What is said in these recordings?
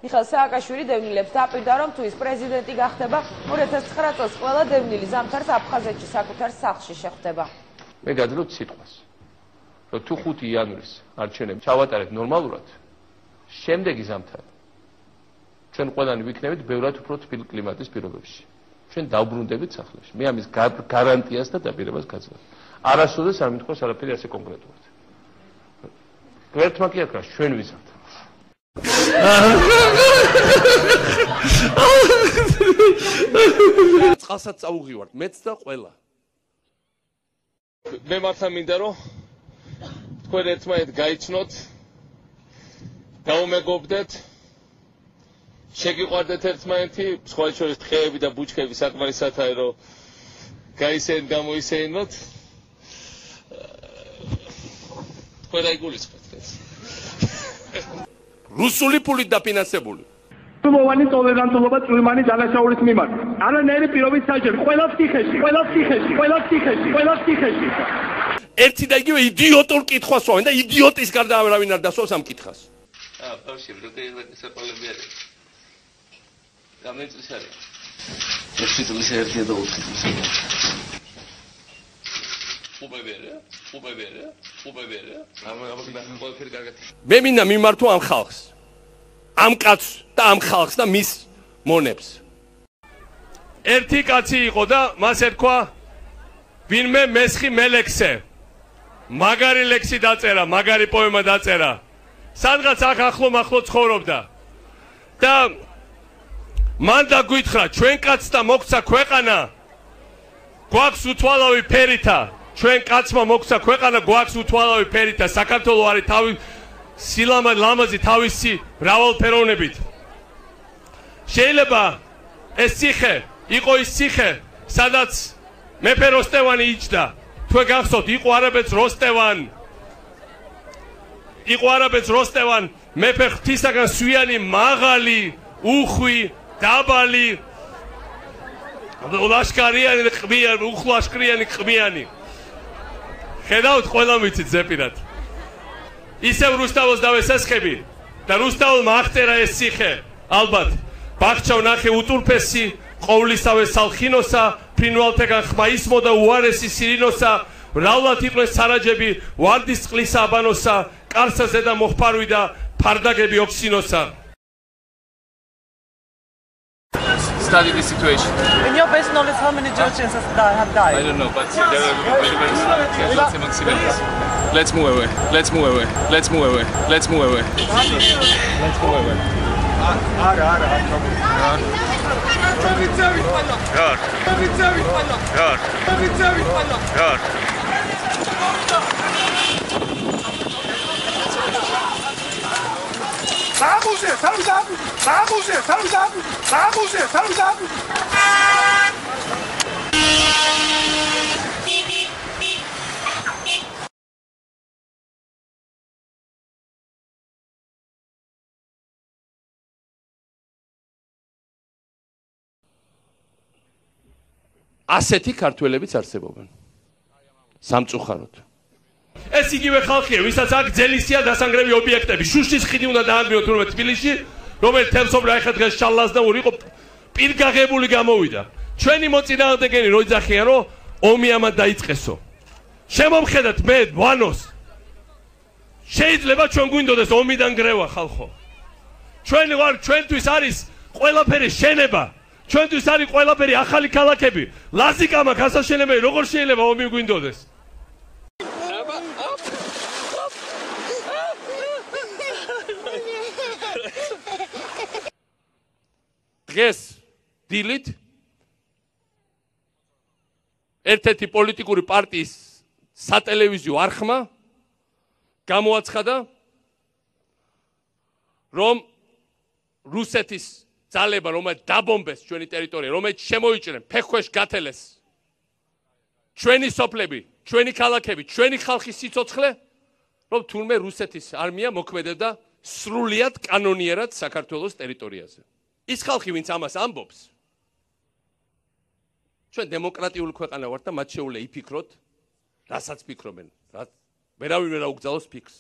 მიხეილ სააკაშვილი დევნილებს დაპირდა, რომ თუ ის პრეზიდენტი გახდება, 2009 წელს ყველა დევნილი ზამთარს აფხაზეთში საკუთარ სახლში შეხვდება. მე გადავდოთ სიტყვას, რომ თუ 5 იანვრის არჩევნები ჩავატარებთ ნორმალურად, შემდეგი ზამთარი ჩვენ ყველანი ვიქნებით ბევრად უფრო თბილ კლიმატის პირობებში. ჩვენ დავბრუნდებით სახლებში. მე ამის გარანტიას და დაპირებას გაძლევ. არასოდეს არ მithქვას არაფერი ასე კონკრეტულად. გვერდმა კი აკრა ჩვენ ვიზავთ. წყალსაც წაუღივართ, მეც და ყველა. მე მართლა მინდა რომ თქვენ ერთმანეთ გაიცნოთ, დაუმეგობრდეთ, შეგიყვარდეთ ერთმანეთი, სხვა შორის ტყეები და ბუჩქები საკმარისათაა რომ გაისეენ გამოისეინოთ. თქვენ აიგულისხმეთ ეს. რუსული ფულით დაფინანსებული. მოვანი ტოლერანტულობა წვიმანი დანაშაულის მიმართ. არანაირი პირობით საჯერ, ყველა ციხეში. ერთი და იგივე იდიოტურ კითხვას ვავენ და იდიოტის გარდა არავინ არ დასვავს ამ კითხას. ბავშვები, როგორ საყოლებია არის? გამეწვის არის. 6 წლის ერთია და 4 წლის. მე მინდა მიმართო ამ ხალხს. ამ კაცს და ამ ხალხს და მის მონებს. ერთი კაცი იყო და მას ერქვა ვინმე მესხი მელექსე. მაგარი ლექსი დაწერა, მაგარი პოემა დაწერა. სადღაც აქ ახლო ცხოვრობდა. და მან დაგვითხრა, ჩვენ კაცთა მოგცა ქვეყანა გვაქვს უთვალავი ფერითა. ჩვენ კაცმა მოგცა ქვეყანა გვაქვს უთვალავი ფერითა. საქართველო არის თავი ლამაზი თავისი მრავალფეროვნებით. შეიძლება ეს ციხე იყო ის ციხე, სადაც მეფე როსტევანი იჯდა. თქვენ გახსოვთ, იყო არაბეთს როსტევან, მეფე ღვთისაგან სვიანი, მაღალი, უხვი, დაბალი, ლაშქარიანი, უხლაშქრიანი, ყმიანი. ხედავთ, ყველა მიცით ზეპირად. ისევ რუსთაველს დავესესხები და რუსთაველმა აღწერა ეს ციხე. ალბათ, ბაღჩა ვნახე უტურფესი, ყოვლისავე სალხინოსა, ფრინვალთაგან ხმა ისმოდა უარესი სირინოსა, მრავლად იყვნენ სარაჯები, ვარდის წყლისა აბანოსა, კარსა ზედა მოხფარვიდა, ფარდაგები ოქსინოსა. Study the situation. In your best knowledge, how many Georgians have died? I don't know, but there are very casualties among civilians. Let's move away. ასეთი ქართველებიც არსებობენ. სამწუხაროდ. ეს იგივე ხალხია, ვისაც აქ ძელისია დასანგრევი ობიექტები. შუშის ხიდი უნდა დაანგრიოთ თურმე თბილისში, რომელიც თემსობრა ახლა დღეს შალასდაური იყო, პირგაღებული გამოვიდა. ჩვენი მოწინააღმდეგენი რო იძახიან, რომ ომი ამად დაიწყესო. შემომხედათ მე ვანოს. შეიძლება ჩვენ გვინდოდეს ომიდან გრევა ხალხო. ჩვენთვის არის ყველაფერი შენება. ჩვენთვის არის ყველაფერი ახალი ქალაქები. ლაზიკამა გასაშენებელი როგორ შეიძლება ომი გვინდოდეს? დღეს დილით ერთ-ერთი პოლიტიკური პარტიის სატელევიზიო არხმა გამოაცხადა, რომ რუსეთის ძალება, რომელიც დაბომბეს ჩვენი ტერიტორია, რომელიც შემოიჭრენ, ფეხქვეშ გათელეს ჩვენი სოფლები, ჩვენი ქალაქები, ჩვენი ხალხის სიცოცხლე, რომ თურმე რუსეთის არმია მოქმედებდა სრულიად კანონიერად საქართველოს ტერიტორიაზე. ის ხალხი, ვინც ამას ამბობს, ჩვენ დემოკრატიული ქვეყანა ვართ და მათ შეუძლია იფიქროთ, რასაც ფიქრობენ, ვერავინ ვერ აუგზავნოს ფიქრს.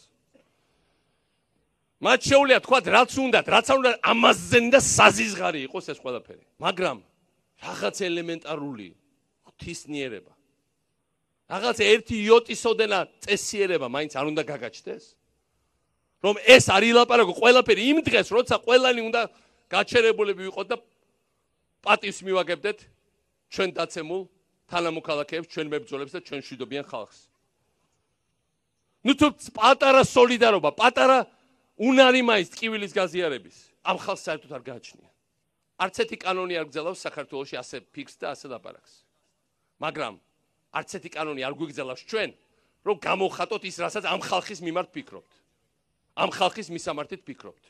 მათ შეუძლია თქვათ რაც უნდათ, რაც არ უნდა ამაზენ და საზიზღარი იყოს ეს ყველაფერი. მაგრამ რაღაც ელემენტარული ღვთისნიერება, რაღაც ერთი იოტისოდენა წესიერება მაინც არ უნდა გაგაჩნდეს? რომ ეს არ ილაპარაკო ყველაფერი იმ დღეს, როცა ყველანი უნდა გაჩერებულები ვიყოთ და პატივს მივაგებდეთ ჩვენ დაცემულ თანამოქალაქეებს, ჩვენ მებრძოლებს და ჩვენ მშვიდობიან ხალხს. ნუ თუ პატარა სოლიდარობა, პატარა უნარი მაინც ტკივილის გაზიარების ამ ხალხს საერთოდ არ გააჩნია. არც ერთი კანონი არ გძელავს საქართველოში ასე ფიქრს და ასე ლაპარაკს. მაგრამ არც ერთი კანონი არ გვიგზელავს ჩვენ, რომ გამოვხატოთ ის, რასაც ამ ხალხის მიმართ ფიქრობთ. ამ ხალხის მისამართით ფიქრობთ.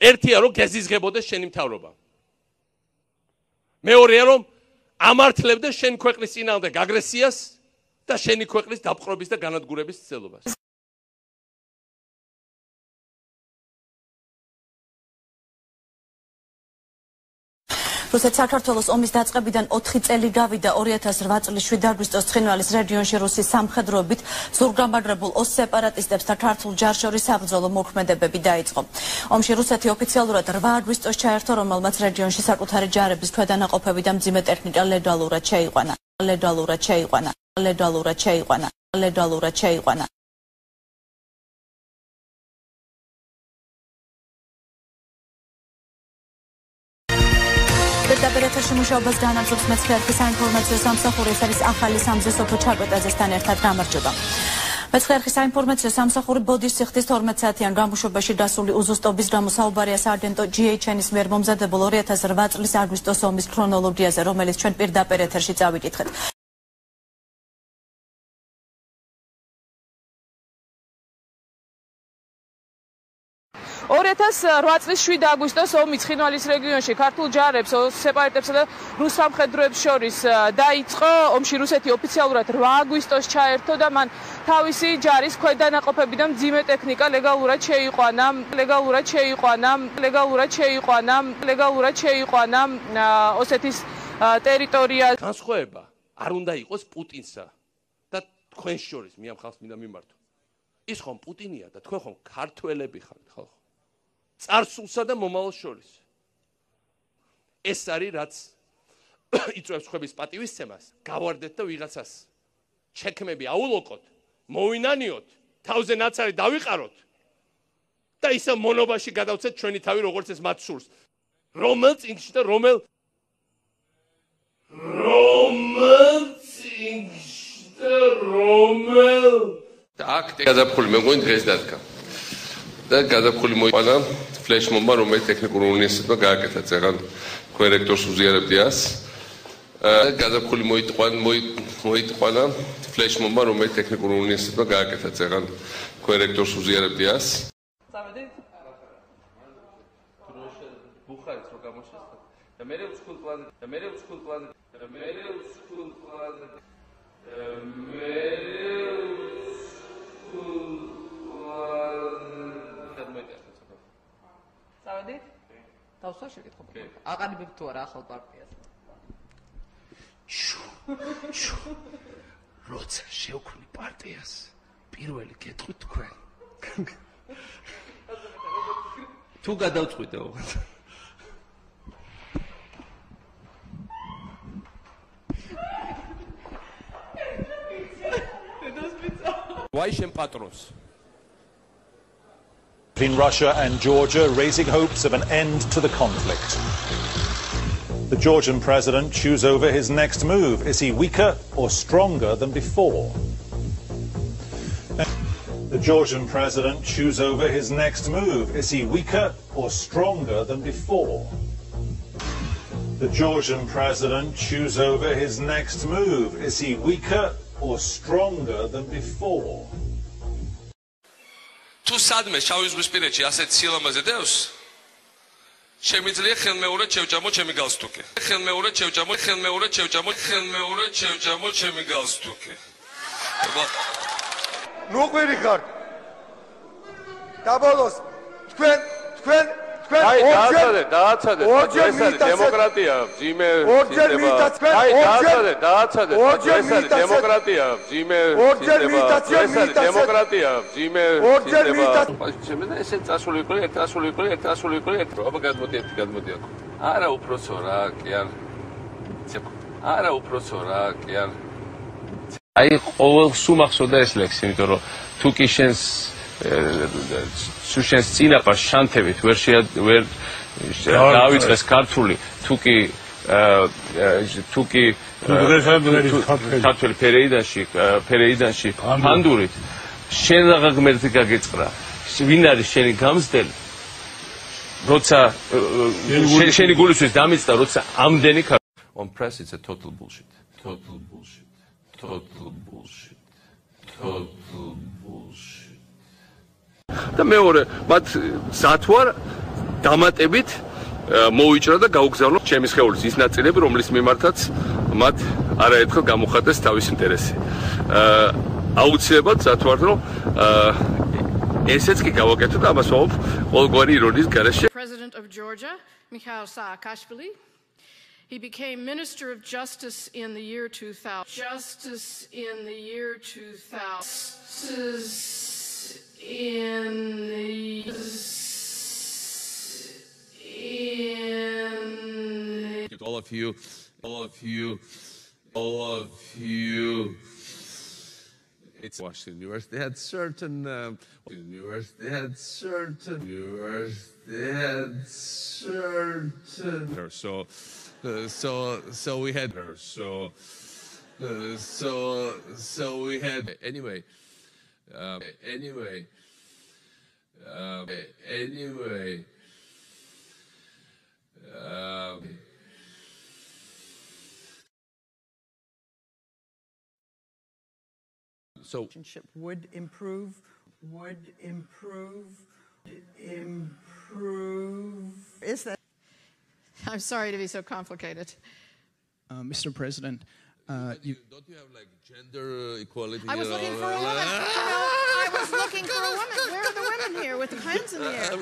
ერთია რომ გეზიზღებოდეს შენი მთავრობა. მეორეა რომ ამართლებდეს შენ ქვეყნის წინააღმდეგ აგრესიას და შენი ქვეყნის დაპყრობის და განადგურების ცდილობას. რუსეთ საქართველოს ომის დაწყებიდან 4 წელი გავიდა 2008 წლის 7 აგვისტოს ცხინვალის რეგიონში რუსის სამხედროებით ზურგგამაგრებულ ოს სეპარატისტებს და ქართულ ჯარს შორის საბრძოლო მოქმედებები დაიწყო. ომში რუსეთი ოფიციალურად 8 აგვისტოს ჩაერთო, რომელმაც რეგიონში საკუთარი ჯარების ქვედანაყოფები და მძიმე ტექნიკა ლეგალურად შეიყვანა. Დაბერეთაში მუშაობას განაგრძობს მეცხრე საინფორმაციო სამსახური, ეს არის ახალი სამზე სოფო ჩაკვეტაძესთან ერთად გამარჯობა. მეცხრე საინფორმაციო სამსახური ბოდის სიხდის 12 საათიან გამოშვებაში გასული უზუსტობის გამო საუბარია სააგენტო GHN-ის მიერ მომზადებულ 2008 წლის აგვისტოს ომის ქრონოლოგიაზე, რომელიც ჩვენ პირდაპირ ეთერში წავიკითხეთ. 2008 წლის 7 აგვისტოს ომი ცხინვალის რეგიონში ქართულ ჯარებს, სეპარატისტებსა და რუს სამხედროებს შორის დაიწყო. ომში რუსეთი ოფიციალურად 8 აგვისტოს ჩაერთო და მან თავისი ჯარის ქვედანაყოფები და მძიმე ტექნიკა ლეგალურად შეიყვანა ოსეთის ტერიტორიაზე. განსხვავება არ უნდა იყოს პუტინსა და თქვენ შორის, მე ამ ხალხს მინდა მიმართო. ის ხომ პუტინია და თქვენ ხომ ქართველები ხართ ხალხო. წარსულსა და მომავალს შორის. ეს არის რაც იწვევს ხების პატივისცემას, გავარდეთ და ვიღაცას ჩექმები აულოკოთ, მოვინანიოთ, თავზე ნაცარი დავიყაროთ და ისე მონობაში გადავცეთ ჩვენი თავი, როგორც ეს მათ სურს. რომელ წინში და რომელ და აქ გაზაფხული მე მგონი დღეს დადგა. და გაზაფხული მოიყვანა ფლეშმობმა, რომელიც ტექნიკურ უნივერსიტეტმა გააკეთა წეღან ქვენ რექტორს უზიარებდი ას. და გაზაფხული მოიყვანა ფლეშმობმა, რომელიც ტექნიკურ უნივერსიტეტმა გააკეთა წეღან ქვენ რექტორს უზიარებდი ას. წავედით? ბუხარიც რო გამოშესდა. და მე უცხოელ პლანზე წავედით? დავსვა შეკითხობა. აყალიბებ თუ არა ახალ პარტიას? როცა შევქმნი პარტიას, პირველი კითხვით თქვენ. თუ გადავწყვიტე ოღონდ. ვაი შენ პატრონს. Between Russia and Georgia, raising hopes of an end to the conflict. The Georgian president chews over his next move. Is he weaker or stronger than before? The Georgian president chews over his next move. Is he weaker or stronger than before? The Georgian president chews over his next move. Is he weaker or stronger than before? თუ სადმე შავი ზღვისპირეთში ასეთ სილამაზე დევს, შემიძლია ხელმეორედ შევჭამო ჩემი გალსტუკი. ხელმეორედ შევჭამო ჩემი გალსტუკი. ნუყვირი ხართ. და ბოლოს თქვენ აი დააცადეთ ეს არის დემოკრატია ძიმე სისტემა აი დააცადეთ ეს არის დემოკრატია ძიმე სისტემა ეს არის დემოკრატია ძიმე სისტემა შემედა ესე წასული იყო აბა გადმოდი აქ არა უბრალოდ რა კი არ აი ყოველ სუმახსოვდა ეს ლექსი იმიტომ რომ თუ კი შენს სუშენს წინაპარს შანთებით ვერ დავიწყეს ქართული თუ კი ქართული ფერეიდანში ფანდურით შენ რაღა ღმერთი გაგეწყრა ვინ არის შენი გამზდელი როცა შენი გულისთვის დამიწყდა როცა ამდენი on press it's a total bullshit და მეორე მათ ზათვარ დამატებით მოიჭრა და გაუგზავნა ჩემი სხეულის ის ნაწილები რომლის მიმართაც მათ არაერთხელ გამოხატეს თავის ინტერესი აუცილებლად ზათვარ რომ ესეც კი გავაკეთო და ამას ვამბობ ყოველგვარი ირონიის გარეშე President of Georgia Mikhail Saakashvili He became Minister of Justice in the year 2000. Justice in the year 2000. All of you. It's Washington University had certain. So we had her. So we had anyway. So relationship would improve. Is that? I'm sorry to be so complicated. Mr. President, don't you have like gender equality? I was looking for a woman. I was looking for a woman. Where are the women here with the hands in the air?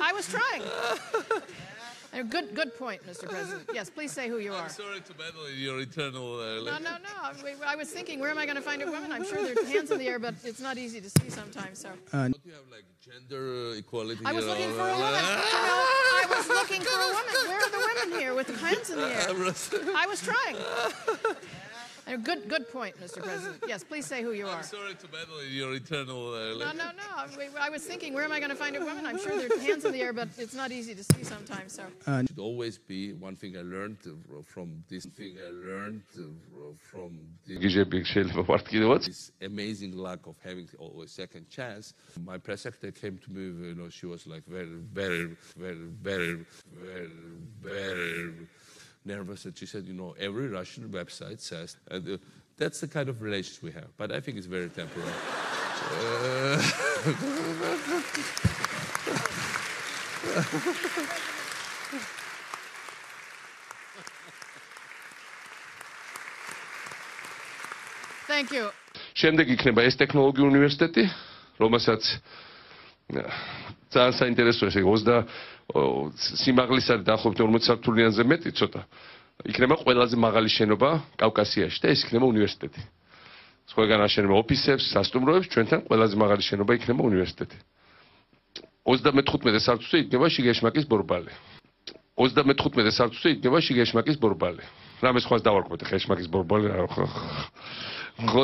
I was trying. Good point, Mr. President. Yes, please say who you are. I'm sorry to meddle in your internal... No. I was thinking, where am I going to find a woman? I'm sure there's hands in the air, but it's not easy to see sometimes. So. Don't you have like gender equality? I was looking for a woman. I was looking for a woman. Where are the women here with the hands in the air? I was trying. Good point, Mr. President. Yes, please say who you are. I'm sorry to meddle in your internal... No. I was thinking, where am I going to find a woman? I'm sure there's hands in the air, but it's not easy to see sometimes. So. It should always be one thing I learned from this. This amazing lack of having always second chance. My press secretary came to me. She was like very nervous, and she said, every Russian website says, and that's the kind of relations we have. But I think it's very temporary. Thank you. შემდეგ იქნება ეს ტექნოლოგიური უნივერსიტეტი, რომელსაც ძალიან საინტერესოა ეს 20 სიმაღლის არის დაახლოებით 40 სართულიანზე მეტი ცოტა. იქნება ყველაზე მაღალი შენობა კავკასიაში და ეს იქნება უნივერსიტეტი. სხვაგან აშენება ოფისებს, სასტუმროებს, ჩვენთან ყველაზე მაღალი შენობა იქნება უნივერსიტეტი. 35 სართულზე იქნება შიგეშმაკის ბორბალი. 35 სართულზე იქნება შიგეშმაკის ბორბალი. რამე სხვას დავარკვევთ ხეშმაკის ბორბალი ხო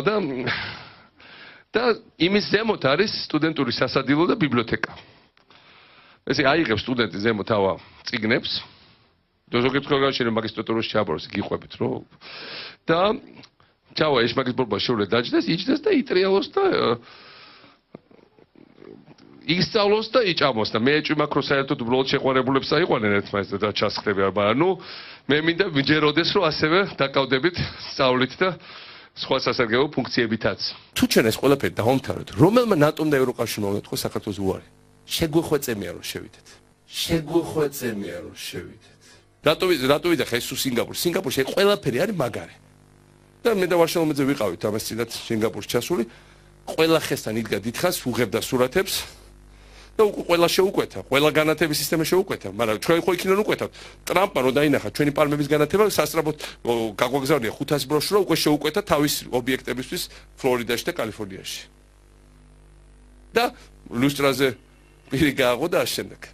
და იმის ზემოთ არის სტუდენტური სასადილო და ბიბლიოთეკა. ესე აიღებს სტუდენტი ზემოთ ავა წიგნებს. ზოგიერთ ქვეყანაში მაგისტრატურაში ჩააბაროს გიყვებით რომ და ჩავა ეშმაკის ბორბალს შეუძლია დაჯდეს, იჯდეს და იტრიალოს და ისწავლოს და იჭამოს და მე ეჭვი მაქვს რომ საერთოდ უბრალოდ შეყვარებულებს აიყვანენ ერთმანეთს და ჩასხდები ანუ მე მინდა ვიჯეროდეს რომ ასევე დაკავდებით სწავლით და სხვა სასარგებლო ფუნქციებითაც. თუ ჩვენ ეს ყველაფერი დავამთავროთ, რომელმა ნატომ და ევროკავშირმა უნდა თქვა საქართველოს უარი? შეგვეხვეწემია რომ შევიდეთ. რატო ვიდა ხა ეს სინგაპური? სინგაპურში ყველაფერი არის მაგარი. და მე და ვარშავომეძე ვიყავით ამას წინათ სინგაპურში ჩასული. ყველა ხესთან იდგა დიდხანს უღებდა სურათებს და უკვე ყველა შეუკვეთა, ყველა განათების სისტემა შეუკვეთა, მაგრამ ჩვენ ხო იქიდან უკვეთავთ. ტრამპმა რო დაინახა ჩვენი პალმების განათება, სასწრაფოდ გაგვაგზავნია 500 ბროშურა, უკვე შეუკვეთა თავის ობიექტებისთვის ფლორიდაში და კალიფორნიაში. და ლუსტრაზე პირი გააღო და ამ შემდეგ.